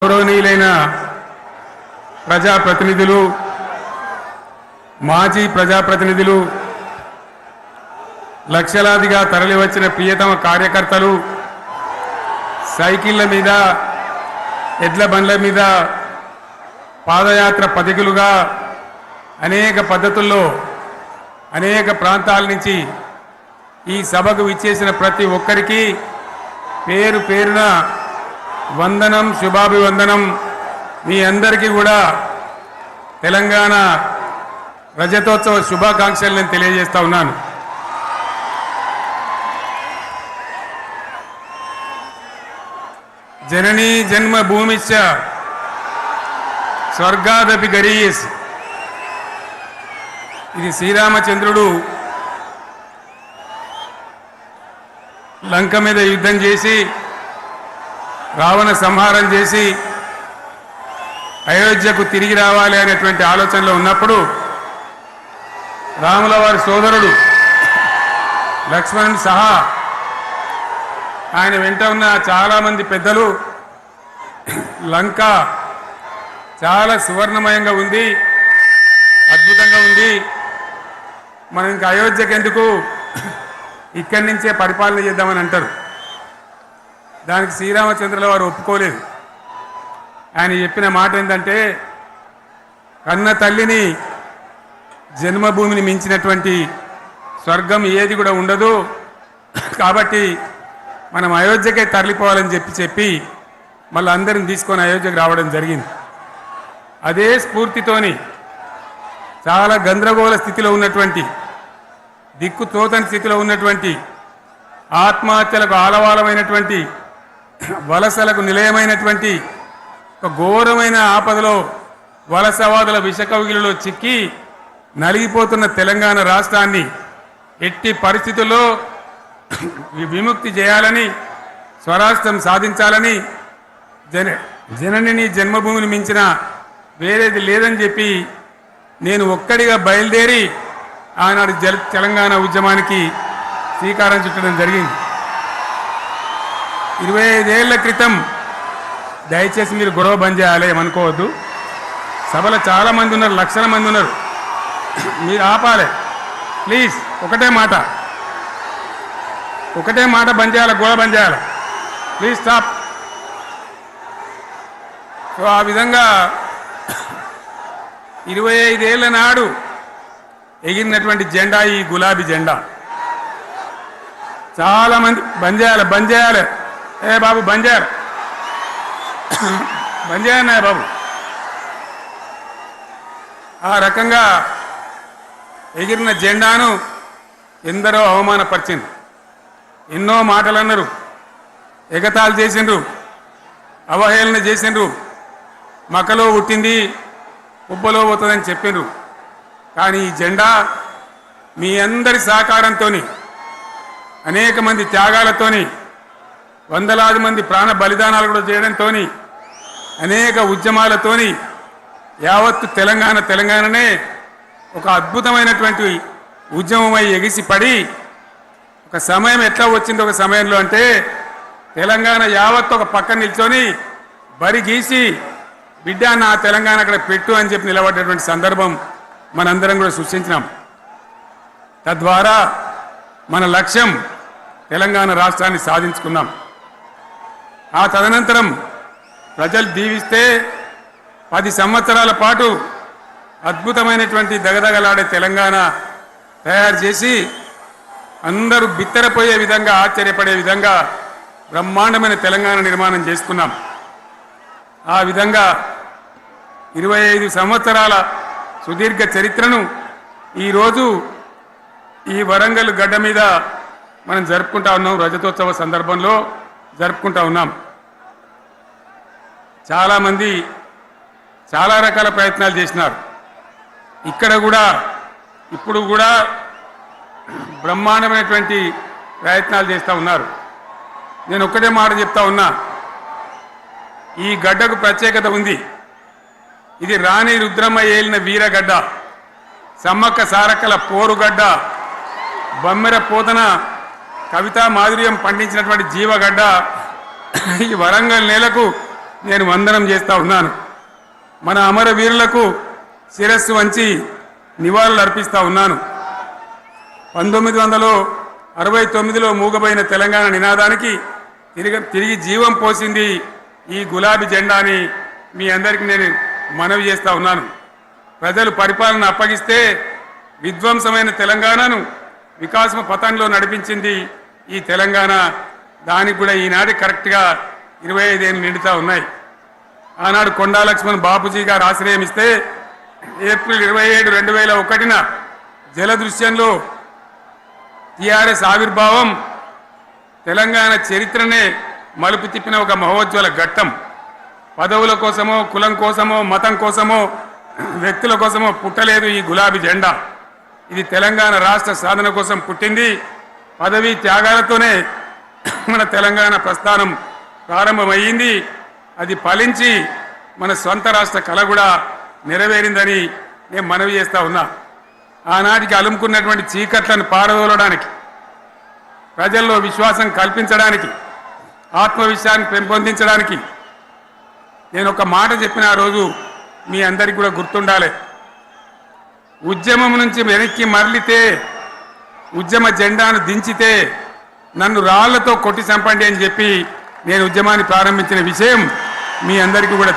గౌరవనీయులైన ప్రజాప్రతినిధులు, మాజీ ప్రజాప్రతినిధులు, లక్షలాదిగా తరలివచ్చిన ప్రియతమ కార్యకర్తలు, సైకిళ్ల మీద, ఎడ్ల బండ్ల మీద, పాదయాత్ర పథికులుగా అనేక పద్ధతుల్లో అనేక ప్రాంతాల నుంచి ఈ సభకు విచ్చేసిన ప్రతి ఒక్కరికి పేరు పేరున వందనం, శుభాభివందనం. మీ అందరికీ కూడా తెలంగాణ రజతోత్సవ శుభాకాంక్షలు నేను తెలియజేస్తా ఉన్నాను. జననీ జన్మభూమిశ్చ స్వర్గాదపి గరీయసి. ఇది శ్రీరామచంద్రుడు లంక మీద యుద్ధం చేసి రావణ సంహారం చేసి అయోధ్యకు తిరిగి రావాలి అనేటువంటి ఆలోచనలో ఉన్నప్పుడు రాముల వారి సోదరుడు లక్ష్మణుడు సహా ఆయన వెంట ఉన్న చాలామంది పెద్దలు లంక చాలా సువర్ణమయంగా ఉంది, అద్భుతంగా ఉంది, మనం ఇంకా అయోధ్యకు ఎందుకు, ఇక్కడి నుంచే పరిపాలన చేద్దామని అంటారు. దానికి శ్రీరామచంద్రుల వారు ఒప్పుకోలేదు. ఆయన చెప్పిన మాట ఏంటంటే, కన్న తల్లిని జన్మభూమిని మించినటువంటి స్వర్గం ఏది కూడా ఉండదు, కాబట్టి మనం అయోధ్యకే తరలిపోవాలని చెప్పి మళ్ళీ అందరిని తీసుకొని అయోధ్యకు రావడం జరిగింది. అదే స్ఫూర్తితోని చాలా గందరగోళ స్థితిలో ఉన్నటువంటి, దిక్కు తోతని స్థితిలో ఉన్నటువంటి, ఆత్మహత్యలకు ఆలవాలమైనటువంటి, వలసలకు నిలయమైనటువంటి ఒక ఘోరమైన ఆపదలో వలసవాదుల విషకవిగిలిలో చిక్కి నలిగిపోతున్న తెలంగాణ రాష్ట్రాన్ని ఎట్టి పరిస్థితుల్లో విముక్తి చేయాలని, స్వరాష్ట్రం సాధించాలని, జనని జన్మభూమిని మించిన వేరేది లేదని చెప్పి నేను ఒక్కడిగా బయలుదేరి ఆనాడు తెలంగాణ ఉద్యమానికి శ్రీకారం చుట్టడం జరిగింది. 25 ఏళ్ల క్రితం, దయచేసి మీరు గొడవ బంద్ చేయాలి ఏమనుకోవద్దు, సభలో చాలామంది ఉన్నారు, లక్షల మంది ఉన్నారు, మీరు ఆపాలి ప్లీజ్. ఒకటే మాట బంద్ చేయాలి, గొడవ బంద్ చేయాలి, ప్లీజ్ స్టాప్. సో ఆ విధంగా 25 ఏళ్ల నాడు ఎగిరినటువంటి జెండా ఈ గులాబీ జెండా. చాలామంది బంద్ చేయాలి, ఏ బాబు బంద్ చేయాలి బాబు. ఆ రకంగా ఎగిరిన జెండాను ఎందరో అవమానపరిచింది, ఎన్నో మాటలు అన్నారు, ఎగతాళి చేసిండ్రు, అవహేళన చేసిండ్రు, మకలో పుట్టింది ఉబ్బలో పోతుందని చెప్పిండ్రు. కానీ ఈ జెండా మీ అందరి సహకారంతో, అనేక మంది త్యాగాలతోని, వందలాది మంది ప్రాణ బలిదానాలు కూడా చేయడంతో, అనేక ఉద్యమాలతోని యావత్తు తెలంగాణనే ఒక అద్భుతమైనటువంటి ఉద్యమమై ఎగిసిపడి ఒక సమయం ఎట్లా వచ్చింది, ఒక సమయంలో అంటే తెలంగాణ యావత్తు ఒక పక్కన నిల్చొని బరి గీసి బిడ్డ నా తెలంగాణ అక్కడ పెట్టు అని చెప్పి నిలబడ్డటువంటి సందర్భం మనందరం కూడా సృష్టించినాం. తద్వారా మన లక్ష్యం తెలంగాణ రాష్ట్రాన్ని సాధించుకున్నాం. ఆ తదనంతరం ప్రజలు దీవిస్తే 10 సంవత్సరాల పాటు అద్భుతమైనటువంటి దగదగలాడే తెలంగాణ తయారు చేసి అందరూ బిత్తరపోయే విధంగా, ఆశ్చర్యపడే విధంగా బ్రహ్మాండమైన తెలంగాణ నిర్మాణం చేసుకున్నాం. ఆ విధంగా 25 సంవత్సరాల సుదీర్ఘ చరిత్రను ఈరోజు ఈ వరంగల్ గడ్డ మీద మనం జరుపుకుంటా ఉన్నాం, రజతోత్సవ సందర్భంలో జరుపుకుంటా ఉన్నాం. చాలామంది చాలా రకాల ప్రయత్నాలు చేసినారు. ఇక్కడ కూడా ఇప్పుడు కూడా బ్రహ్మాండమైనటువంటి ప్రయత్నాలు చేస్తూ ఉన్నారు. నేను ఒక్కటే మాట చెప్తా ఉన్నా, ఈ గడ్డకు ప్రత్యేకత ఉంది. ఇది రాణి రుద్రమ్మ ఏలిన వీరగడ్డ, సమ్మక్క సారక్కల పోరుగడ్డ, బమ్మెర పోతన కవితా మాధుర్యం పండించినటువంటి జీవగడ్డ. ఈ వరంగల్ నేలకు నేను వందనం చేస్తా ఉన్నాను. మన అమరవీరులకు శిరస్సు వంచి నివాళులు అర్పిస్తా ఉన్నాను. 1969లో మూగబోయిన తెలంగాణ నినాదానికి తిరిగి జీవం పోసింది ఈ గులాబీ జెండాని మీ అందరికీ నేను మనవి చేస్తా ఉన్నాను. ప్రజలు పరిపాలన అప్పగిస్తే విధ్వంసమైన తెలంగాణను వికాసం పథంలో నడిపించింది ఈ తెలంగాణ. దానికి కూడా ఈనాటి కరెక్ట్గా 25 ఏళ్ళు నిండుతా ఉన్నాయి. ఆనాడు కొండా లక్ష్మణ్ బాపూజీ గారు ఆశ్రయం ఇస్తే ఏప్రిల్ 27, 2001న జలదృశ్యంలో టీఆర్ఎస్ ఆవిర్భావం తెలంగాణ చరిత్రనే మలుపు తిప్పిన ఒక మహోజ్వల ఘట్టం. పదవుల కోసమో, కులం కోసమో, మతం కోసమో, వ్యక్తుల కోసమో పుట్టలేదు ఈ గులాబీ జెండా. ఇది తెలంగాణ రాష్ట్ర సాధన కోసం పుట్టింది. పదవీ త్యాగాలతోనే మన తెలంగాణ ప్రస్థానం ప్రారంభమయ్యింది. అది ఫలించి మన సొంత రాష్ట్ర కళ కూడా నెరవేరిందని నేను మనవి చేస్తా ఉన్నా. ఆనాటికి అలుముకున్నటువంటి చీకట్లను పారదోలడానికి, ప్రజల్లో విశ్వాసం కల్పించడానికి, ఆత్మవిశ్వాసాన్ని పెంపొందించడానికి నేను ఒక మాట చెప్పిన ఆ రోజు మీ అందరికీ కూడా గుర్తుండాలి. ఉద్యమం నుంచి వెనక్కి మరలితే, ఉద్యమ జెండాను దించితే నన్ను రాళ్లతో కొట్టి చంపండి అని చెప్పి నేను ఉద్యమాన్ని ప్రారంభించిన విషయం మీ అందరికీ కూడా